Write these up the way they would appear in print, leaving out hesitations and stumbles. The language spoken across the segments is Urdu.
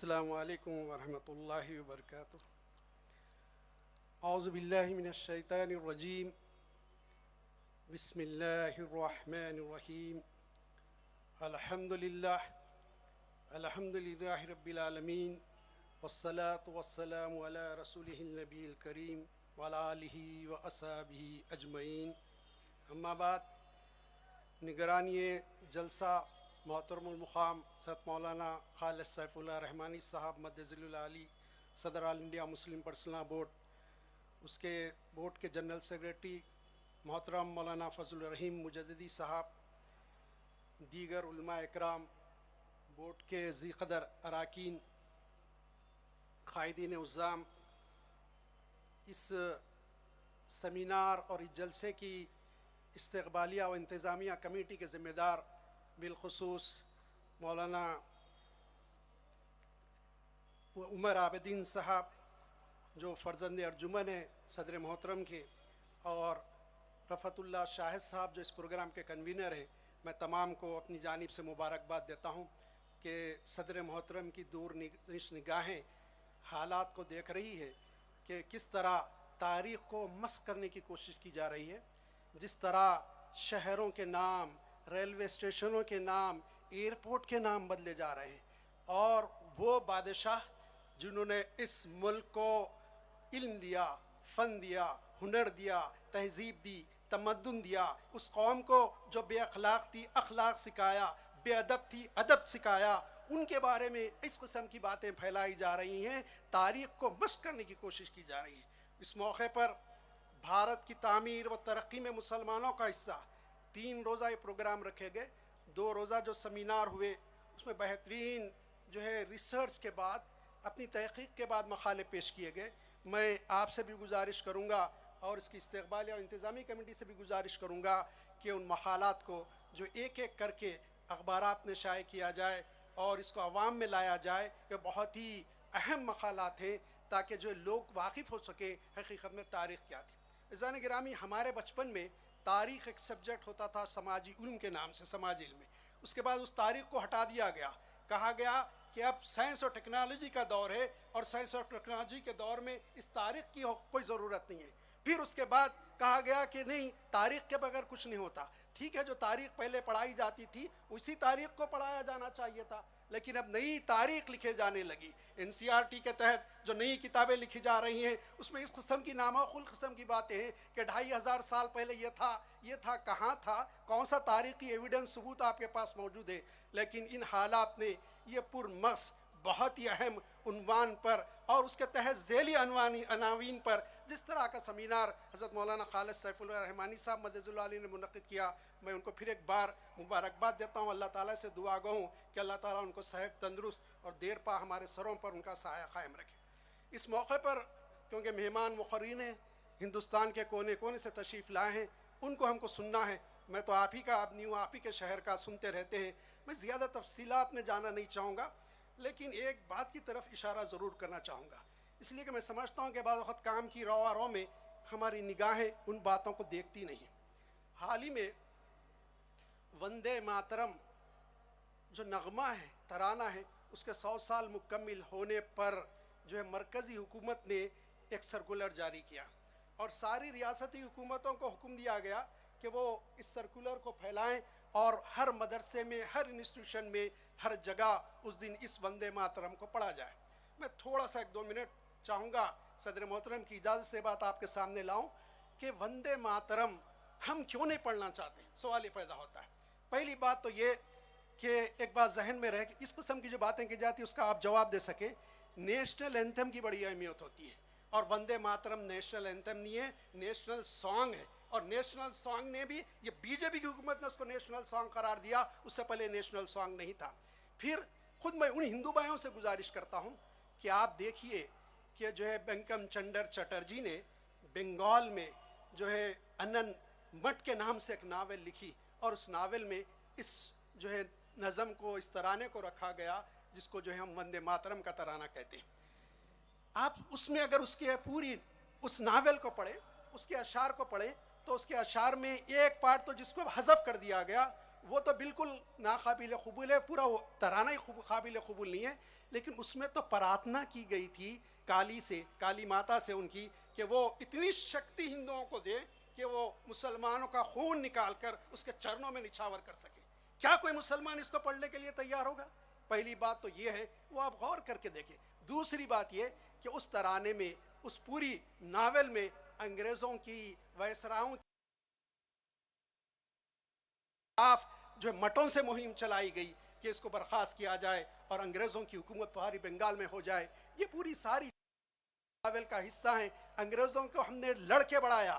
السلام علیکم ورحمۃ اللہ وبرکاتہ۔ اعوذ باللہ من الشیطان الرجیم، بسم اللہ الرحمن الرحیم۔ الحمد للہ رب العالمین، والصلاة والسلام علی رسولہ النبی الکریم وعلی آلہ واصحابہ اجمعین۔ اما بعد، نگرانی جلسہ محترم المقام حضرت مولانا خالد سیف اللہ رحمانی صاحب مدظل العالی، صدر آل انڈیا مسلم پرسنل بورڈ، اس کے بورڈ کے جنرل سیکریٹری محترم مولانا فضل الرحیم مجددی صاحب، دیگر علماء اکرام، بورڈ کے ذی قدر اراکین، قائدین عظام، اس سیمینار اور اس جلسے کی استقبالیہ و انتظامیہ کمیٹی کے ذمہ دار، بالخصوص مولانا عمر عابدین صاحب جو فرزند ارجمن ہیں صدر محترم کے، اور رفعت اللہ شاہد صاحب جو اس پروگرام کے کنوینر ہیں، میں تمام کو اپنی جانب سے مبارکباد دیتا ہوں کہ صدر محترم کی دور نگاہیں حالات کو دیکھ رہی ہے کہ کس طرح تاریخ کو مسخ کرنے کی کوشش کی جا رہی ہے، جس طرح شہروں کے نام، ریلوے اسٹیشنوں کے نام، ایئرپورٹ کے نام بدلے جا رہے ہیں، اور وہ بادشاہ جنہوں نے اس ملک کو علم دیا، فن دیا، ہنر دیا، تہذیب دی، تمدن دیا، اس قوم کو جو بے اخلاق تھی اخلاق سکھایا، بے ادب تھی ادب سکھایا، ان کے بارے میں اس قسم کی باتیں پھیلائی جا رہی ہیں، تاریخ کو مسخ کرنے کی کوشش کی جا رہی ہے۔ اس موقع پر بھارت کی تعمیر و ترقی میں مسلمانوں کا حصہ 3 روزہ یہ پروگرام رکھے گئے۔ 2 روزہ جو سیمینار ہوئے، اس میں بہترین ریسرچ کے بعد، اپنی تحقیق کے بعد مقالے پیش کیے گئے۔ میں آپ سے بھی گزارش کروں گا اور اس کی استقبالیہ اور انتظامی کمیٹی سے بھی گزارش کروں گا کہ ان مقالات کو جو ایک ایک کر کے اخبارات میں شائع کیا جائے اور اس کو عوام میں لایا جائے۔ یہ بہت ہی اہم مقالات ہیں تاکہ جو لوگ واقف ہو سکے حقیقت میں تاریخ کیا تھی۔ عزیزان گرامی، ہمارے بچپن میں تاریخ ایک سبجیکٹ ہوتا تھا سماجی علم کے نام سے، سماجی علم میں۔ اس کے بعد اس تاریخ کو ہٹا دیا گیا، کہا گیا کہ اب سائنس اور ٹیکنالوجی کا دور ہے، اور سائنس اور ٹیکنالوجی کے دور میں اس تاریخ کی کوئی ضرورت نہیں ہے۔ پھر اس کے بعد کہا گیا کہ نہیں، تاریخ کے بغیر کچھ نہیں ہوتا۔ ٹھیک ہے، جو تاریخ پہلے پڑھائی جاتی تھی اسی تاریخ کو پڑھایا جانا چاہیے تھا، لیکن اب نئی تاریخ لکھے جانے لگی۔ NCERT کے تحت جو نئی کتابیں لکھی جا رہی ہیں، اس میں اس قسم کی نامعقول قسم کی باتیں ہیں کہ 2500 سال پہلے یہ تھا، کہاں تھا، کون سا تاریخی ایویڈنس ثبوت آپ کے پاس موجود ہے۔ لیکن ان حالات نے یہ پرمغز بہت ہی اہم عنوان پر اور اس کے تحت ذیلی عناوین پر جس طرح کا سیمینار حضرت مولانا خالد سیف اللہ رحمانی صاحب مدظل العالی نے منعقد کیا، میں ان کو پھر ایک بار مبارکباد دیتا ہوں۔ اللہ تعالیٰ سے دعا گو ہوں کہ اللہ تعالیٰ ان کو صحت تندرست اور دیر پا ہمارے سروں پر ان کا سایہ قائم رکھے۔ اس موقع پر کیونکہ مہمان مقررین ہیں، ہندوستان کے کونے کونے سے تشریف لائے ہیں، ان کو ہم کو سننا ہے۔ میں تو آپ ہی کا آدمی ہوں، آپ ہی کے شہر کا، سنتے رہتے ہیں، میں زیادہ تفصیلات میں جانا نہیں چاہوں گا، لیکن ایک بات کی طرف اشارہ ضرور کرنا چاہوں گا، اس لیے کہ میں سمجھتا ہوں کہ بعض وقت کام کی رو میں ہماری نگاہیں ان باتوں کو دیکھتی نہیں۔ حال ہی میں وندے ماترم جو نغمہ ہے، ترانہ ہے، اس کے 100 سال مکمل ہونے پر مرکزی حکومت نے ایک سرکولر جاری کیا، اور ساری ریاستی حکومتوں کو حکم دیا گیا کہ وہ اس سرکولر کو پھیلائیں اور ہر مدرسے میں، ہر انسٹیٹیوشن میں، ہر جگہ اس دن اس وندے ماترم کو پڑھا جائے۔ میں تھوڑا سا 1-2 منٹ چاہوں گا صدر محترم کی اجازت سے بات آپ کے سامنے لاؤں کہ وندے ماترم ہم کیوں نہیں پڑھنا چاہتے، سوال یہ پیدا ہوتا ہے۔ پہلی بات تو یہ کہ ایک بات ذہن میں رہے کہ اس قسم کی جو باتیں کی جاتی ہیں اس کا آپ جواب دے سکیں۔ نیشنل اینتھم کی بڑی اہمیت ہوتی ہے، اور وندے ماترم نیشنل اینتھم نہیں ہے، نیشنل سانگ ہے، اور نیشنل سانگ نے بھی، یہ BJP کی حکومت نے اس کو نیشنل سانگ قرار دیا، اس سے پہلے نیشنل سانگ نہیں تھا۔ پھر خود میں ان ہندو بھائیوں سے گزارش کرتا ہوں کہ آپ دیکھیے کہ بنکم چندر چٹرجی نے بنگال میں انن مٹ کے نام سے ایک ناول لکھی، اور اس ناول میں اس نظم کو، اس ترانے کو رکھا گیا جس کو ہم وندے ماترم کا ترانہ کہتے ہیں۔ آپ اس میں اگر اس کے پوری اس ناول کو پڑھیں، اس کے اشعار کو پڑھیں، تو اس کے اشعار میں ایک پارٹ تو جس کو حذف کر دیا گیا وہ تو بالکل ناقابل قبول ہے، پورا وہ ترانہ ہی قابل قبول نہیں ہے۔ لیکن اس میں تو پرارتھنا کی گئی تھی کالی ماتا سے ان کی کہ وہ اتنی شکتی ہندوؤں کو دے کہ وہ مسلمانوں کا خون نکال کر اس کے چرنوں میں نچھاور کر سکے. کیا کوئی مسلمان اس کو پڑھنے کے لیے تیار ہوگا؟ پہلی بات تو یہ ہے، وہ آپ غور کر کے دیکھیں. دوسری بات یہ کہ اس ترانے میں، اس پوری ناول میں انگریزوں کی وائسراؤں کی خلاف جو مٹوں سے مہم چلائی گئی کہ اس کو برخاست کیا جائے اور انگریزوں کی حکومت پہاڑی بنگال میں ہو جائے، یہ پوری ساری ناول کا حصہ ہیں. انگریزوں کو ہم نے لڑ کے بڑھایا،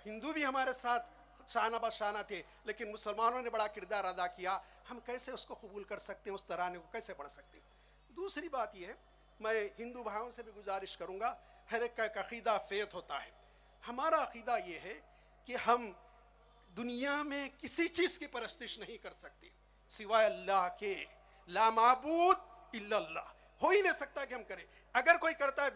ہندو بھی ہمارے ساتھ شانہ بہ شانہ تھے، لیکن مسلمانوں نے بڑا کردار ادا کیا. ہم کیسے اس کو قبول کر سکتے ہیں، اس ترانے کو کیسے پڑھ سکتے ہیں؟ دوسری بات یہ ہے، میں ہندو بھائیوں سے بھی گزارش کروں گا، ہر ایک کا ایک عقیدہ فیت ہوتا ہے. ہمارا عقیدہ یہ ہے کہ ہم دنیا میں کسی چیز کی پرستش نہیں کر سکتے سوائے اللہ کے. لا معبود الا اللہ. ہو ہی نہیں سکتا کہ ہم کریں. اگر کوئی کرتا ہے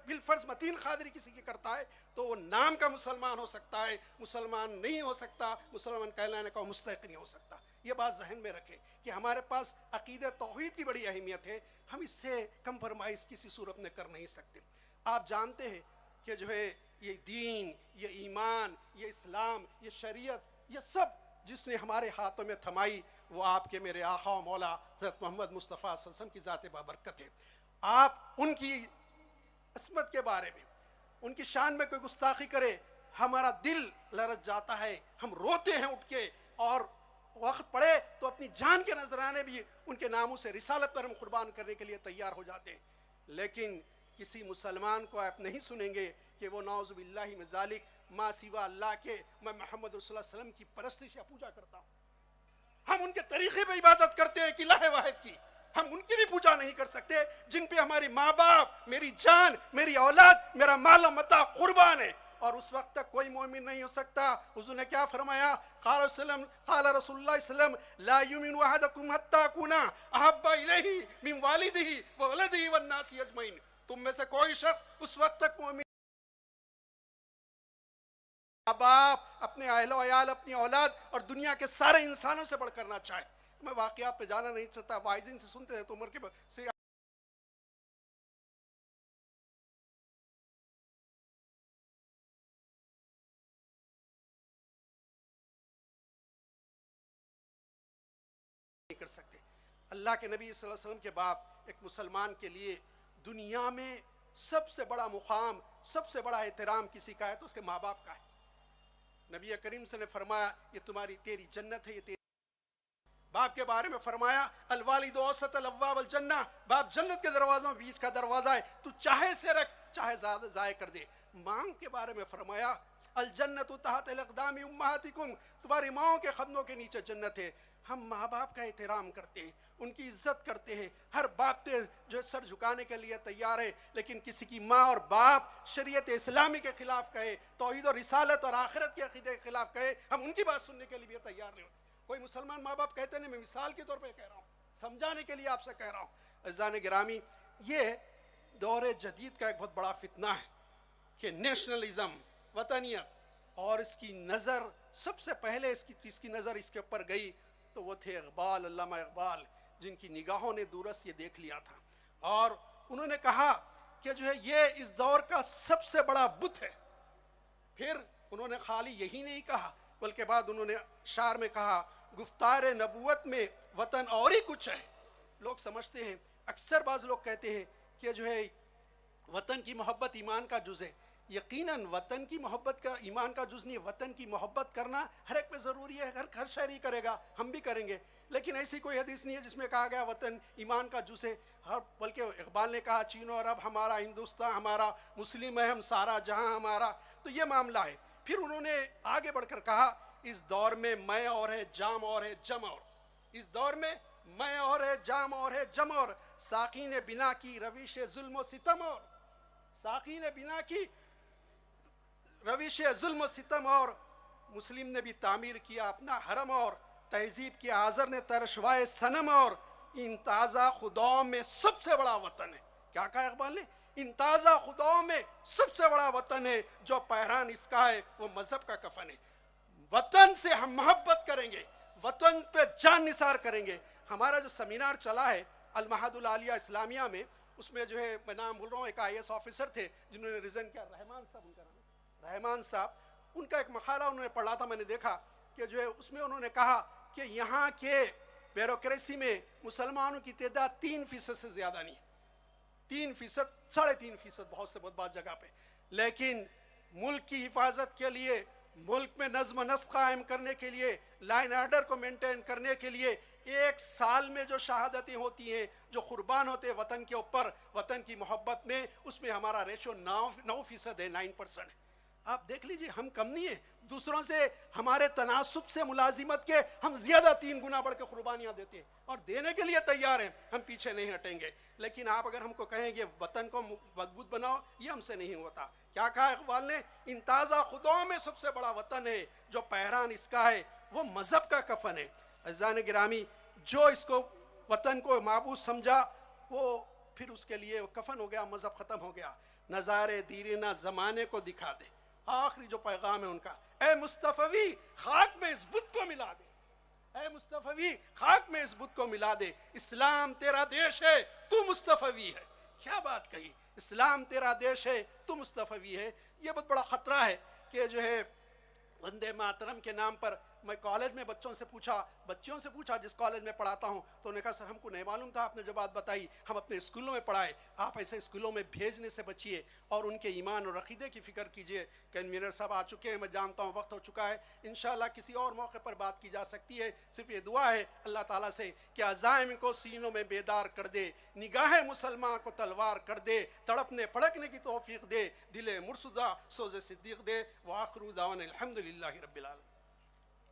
بالفرض متین قادری کسی کی کرتا ہے تو وہ نام کا مسلمان ہو سکتا ہے، مسلمان نہیں ہو سکتا، مسلمان کہلانے کا مستحق نہیں ہو سکتا. یہ بات ذہن میں رکھیں کہ ہمارے پاس عقیدہ توحید کی بڑی اہمیت ہے، ہم اس سے کمپرمائز کسی صورت میں کر نہیں سکتے. آپ جانتے ہیں کہ جو ہے یہ دین، یہ ایمان، یہ اسلام، یہ شریعت، یہ سب جس نے ہمارے ہاتھوں میں تھمائی وہ آپ کے میرے آقا و مولا حضرت محمد مصطفیٰ صلی اللہ علیہ وسلم کی ذات بابرکت ہے. آپ ان کی عصمت کے بارے میں، ان کی شان میں کوئی گستاخی کرے، ہمارا دل لرز جاتا ہے، ہم روتے ہیں اٹھ کے، اور وقت پڑے تو اپنی جان کے نذرانے بھی ان کے ناموں سے رسالت پر ہم قربان کرنے کے لیے تیار ہو جاتے ہیں. لیکن کسی مسلمان کو آپ نہیں سنیں گے کہ وہ نعوذ باللہ من ذالک ما سوا اللہ کے، میں محمد رسول اللہ علیہ وسلم کی پرستش یا پوجا کرتا ہوں. ہم ان کے طریقے پہ عبادت کرتے ہیں کہ الہ واحد کی، ہم ان کی بھی پوجا نہیں کر سکتے جن پہ ہماری ماں باپ، میری جان، میری اولاد، میرا مال و متاع قربان ہے. اور اس وقت تک کوئی مومن نہیں ہو سکتا. حضور نے کیا فرمایا؟ قال رسول اللہ صلی اللہ علیہ وسلم لا یؤمن احدکم حتی اکون احب الیہ من والدہ وولدہ والناس اجمعین. تم میں سے کوئی شخص اس وقت تک مومن، ماں باپ، اپنے اہل و عیال، اپنی اولاد اور دنیا کے سارے انسانوں سے بڑھ کرنا چاہے. میں واقعات پہ جانا نہیں چاہتا، واعظین سے سنتے ہیں تو عمر کے سے نہیں کر سکتے. اللہ کے نبی صلی اللہ علیہ وسلم کے بعد ایک مسلمان کے لیے دنیا میں سب سے بڑا مقام، سب سے بڑا احترام کسی کا ہے تو اس کے ماں باپ کا ہے. نبی کریم سے نے فرمایا یہ تیری جنت ہے. یہ تیری باپ کے بارے میں فرمایا الوالد اوسط الابواب الجنہ، باپ جنت کے دروازوں بیچ کا دروازہ ہے، تو چاہے سے رکھ چاہے ضائع کر دے. ماں کے بارے میں فرمایا الجنت تحت الاقدام امہاتکم، تمہاری ماؤں کے قدموں کے نیچے جنت ہے. ہم ماں باپ کا احترام کرتے ہیں، ان کی عزت کرتے ہیں. ہر باپ پہ جو سر جھکانے کے لیے تیار ہے، لیکن کسی کی ماں اور باپ شریعت اسلامی کے خلاف کہے، توحید اور رسالت اور آخرت کے عقیدے کے خلاف کہے، ہم ان کی بات سننے کے لیے بھی تیار نہیں ہوتے. کوئی مسلمان ماں باپ کہتے نہیں، میں مثال کے طور پہ کہہ رہا ہوں، سمجھانے کے لیے آپ سے کہہ رہا ہوں. عزیزان گرامی، یہ دور جدید کا ایک بہت بڑا فتنہ ہے کہ نیشنلزم، وطنیت، اور اس کی نظر سب سے پہلے اس کی نظر اس کے اوپر گئی تو وہ تھے اقبال، علامہ اقبال، جن کی نگاہوں نے دورس یہ دیکھ لیا تھا. اور انہوں نے کہا کہ جو ہے یہ اس دور کا سب سے بڑا بت ہے. پھر انہوں نے خالی یہی نہیں کہا بلکہ بعد انہوں نے شعر میں کہا گفتار نبوت میں وطن اور ہی کچھ ہے. لوگ سمجھتے ہیں، اکثر بعض لوگ کہتے ہیں کہ جو ہے وطن کی محبت ایمان کا جز ہے. یقیناً وطن کی محبت کا ایمان کا جز نہیں. وطن کی محبت کرنا ہر ایک پہ ضروری ہے، ہر شہری کرے گا، ہم بھی کریں گے. لیکن ایسی کوئی حدیث نہیں ہے جس میں کہا گیا وطن ایمان کا جز ہے. بلکہ اقبال نے کہا چین و عرب ہمارا، ہندوستان ہمارا، مسلم ہے ہم سارا جہاں ہمارا. تو یہ معاملہ ہے. پھر انہوں نے آگے بڑھ کر کہا اس دور میں میں اور ہے، جام اور ہے، جم اور. اس دور میں میں اور ہے، جام اور ہے، جم اور. ساقی نے بنا کی روش ظلم و ستم اور. ساقی نے بنا کی روش ظلم و ستم اور. مسلم نے بھی تعمیر کیا اپنا حرم اور. تہذیب کی آذر نے ترشوائے صنم اور. ان تازہ خداؤں میں سب سے بڑا وطن ہے. کیا کہا اقبال نے؟ ان تازہ خداؤں میں سب سے بڑا وطن ہے، جو پہران اس کا ہے وہ مذہب کا کفن ہے. وطن سے ہم محبت کریں گے، وطن پہ جان نثار کریں گے. ہمارا جو سیمینار چلا ہے المعہد العالیہ اسلامیہ میں، اس میں جو ہے میں نام بول رہا ہوں، ایک IAS آفیسر تھے جنہوں نے ریزن کیا، رحمان صاحب ان کا نام، رحمان صاحب، ان کا ایک مقالہ انہوں نے پڑھا تھا، میں نے دیکھا کہ جو ہے اس میں انہوں نے کہا کہ یہاں کے بیوروکریسی میں مسلمانوں کی تعداد 3% سے زیادہ نہیں، 3%، 3.5%، بہت بات جگہ پہ، لیکن ملک کی حفاظت کے لیے، ملک میں نظم و نسق قائم کرنے کے لیے، لائن آرڈر کو مینٹین کرنے کے لیے ایک سال میں جو شہادتیں ہوتی ہیں، جو قربان ہوتے ہیں وطن کے اوپر، وطن کی محبت میں، اس میں ہمارا ریشو 9% ہے، 9% ہے۔ آپ دیکھ لیجئے، ہم کم نہیں ہیں، دوسروں سے ہمارے تناسب سے ملازمت کے ہم زیادہ 3 گنا بڑھ کے قربانیاں دیتے ہیں اور دینے کے لیے تیار ہیں، ہم پیچھے نہیں ہٹیں گے۔ لیکن آپ اگر ہم کو کہیں گے وطن کو مضبوط بناؤ، یہ ہم سے نہیں ہوتا۔ کیا کہا اقبال نے؟ ان تازہ خداؤں میں سب سے بڑا وطن ہے، جو پہران اس کا ہے وہ مذہب کا کفن ہے۔ عزیزان گرامی، جو اس کو وطن کو معبود سمجھا، وہ پھر اس کے لیے کفن ہو گیا، مذہب ختم ہو گیا۔ نظارے دیرینہ زمانے کو دکھا دے، آخری جو پیغام ہے ان کا، اے مصطفی خاک میں اس بت کو ملا دے، اے مصطفی خاک میں اس بت کو ملا دے، اسلام تیرا دیش ہے تو مصطفی ہے۔ کیا بات کہی، اسلام تیرا دیش ہے تو مصطفی ہے۔ یہ بہت بڑا خطرہ ہے کہ جو ہے وندے ماترم کے نام پر، میں کالج میں بچیوں سے پوچھا جس کالج میں پڑھاتا ہوں، تو انہوں نے کہا سر ہم کو نہیں معلوم تھا، آپ نے جو بات بتائی ہم اپنے اسکولوں میں پڑھائے۔ آپ ایسے اسکولوں میں بھیجنے سے بچیے اور ان کے ایمان اور عقیدے کی فکر کیجئے۔ کنوینر صاحب آ چکے ہیں، میں جانتا ہوں وقت ہو چکا ہے، انشاءاللہ کسی اور موقع پر بات کی جا سکتی ہے۔ صرف یہ دعا ہے اللہ تعالیٰ سے کہ عزائم کو سینوں میں بیدار کر دے، نگاہ مسلمان کو تلوار کر دے، تڑپنے پھڑکنے کی توفیق دے، دل مرصدہ سوز صدیق دے۔ وآخر دعوانا الحمدللہ رب العالمین۔